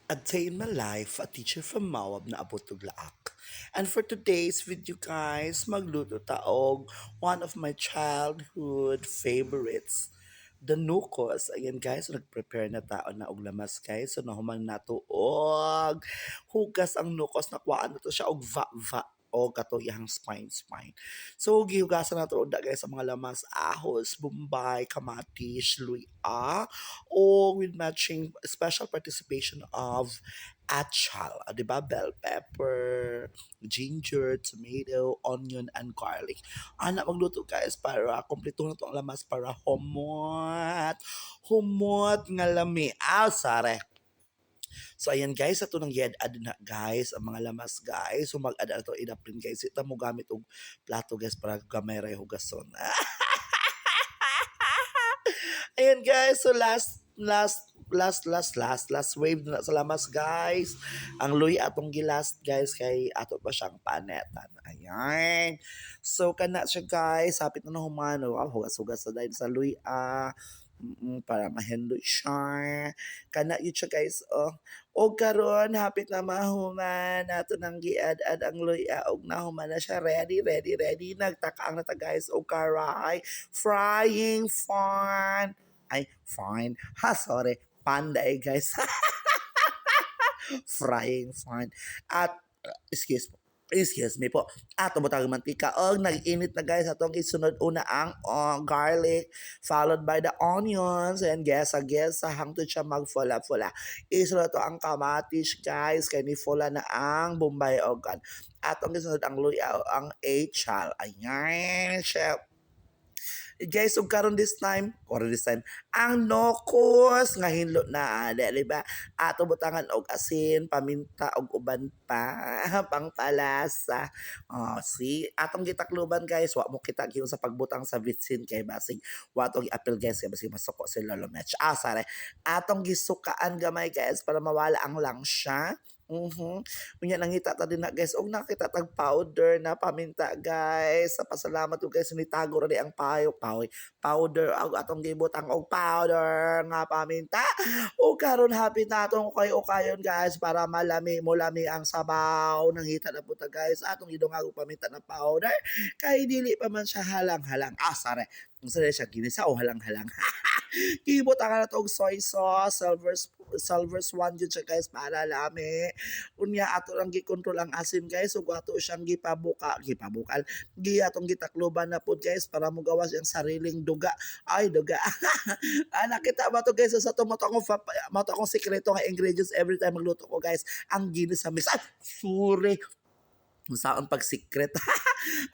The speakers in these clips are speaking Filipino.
A day in my life, a teacher from Mawab na abot og laak. And for today's video guys, magluto taog one of my childhood favorites. The nukos. Ayan guys, so nag-prepare na tao na og lamas guys. So nahuman na to og hugas ang nukos. Nakuhaan na to siya og va-va o kato iyang spine. So gihugasan na to og guys sa mga lamas ahos, bombay, kamatis, luya, o with matching special participation of achal, di ba? Bell pepper, ginger, tomato, onion, and garlic. Anak magluto guys para kompleto na to ang lamas para humot. Humot nga lami. Sare. So ayan guys, ato nang i-add na guys ang mga lamas guys. So mag-add na to idaprin guys. Ita mo gamit og plato guys para gamay ray hugason. Ayan guys, so last wave na sa lamas guys. Ang luy atong gilast guys kay ato pa siyang panetan. Ayan. So kana siya guys, hapit na humano. Hugas-hugas na dahil sa luy para mahendo siya. Kana yun siya guys. O karon hapit na mahuman nato nang giad-ad ang luya og nahuman na siya ready. Nagtakaang na ta guys o karay frying fun. Ay, fine. Sorry. Panda guys. Frying fine. At, excuse me po. At butang mantika. Nag-init na guys. Atong isunod una ang garlic followed by the onions and gesa hangtod siya magfula-fula. Isunod to ang kamatis guys. Kay ni fula na ang bombay ogan. Atong isunod ang luya ang achal. Ayan siya. Guys, ug karon this time, ang nokos nga hinlo na, di ba? Ato butangan og asin, paminta og uban pa, pangpalasa. See, atong gitakluban guys, wa mo kita gyud sa pagbutang sa vitsin kay basig wa to gi-appeal guys kay basig masuko si Lolo Mech. Sare. Atong gisukaan gamay guys para mawala ang langsya. Unya nangita ta din na guys og nakita tag powder na paminta guys. Sa pasalamat ko guys nitago ra di ang powder og atong gibutang og powder nga paminta. O karon hapit na atong ukayon guys para mulami ang sabaw. Nangita na puta guys atong idungag og paminta na powder kay dili pa man siya halang-halang. Sare. Unsa siya ginisa o halang-halang. Kibot ang na og soy sauce, silver swan yun siya guys para lami. Unya ato lang gikontrol ang asin guys ug ato siyang gipabukal. Atong gitakloban na pud guys para mogawas ang sariling duga. Ay duga. Nakita ba to guys sa to mo akong sekreto nga ingredients every time magluto ko guys. Ang ginis sa mix. Sorry. Saan pag secret.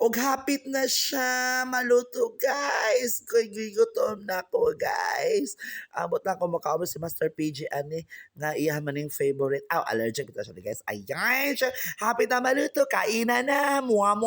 Og hapit na siya maluto guys. Gutom na ko guys. Abot na ko makaumos si Master PG ani nga iya maning favorite. Allergic ito siya guys. Ayan siya. Hapit na maluto. Kainan na. Mua.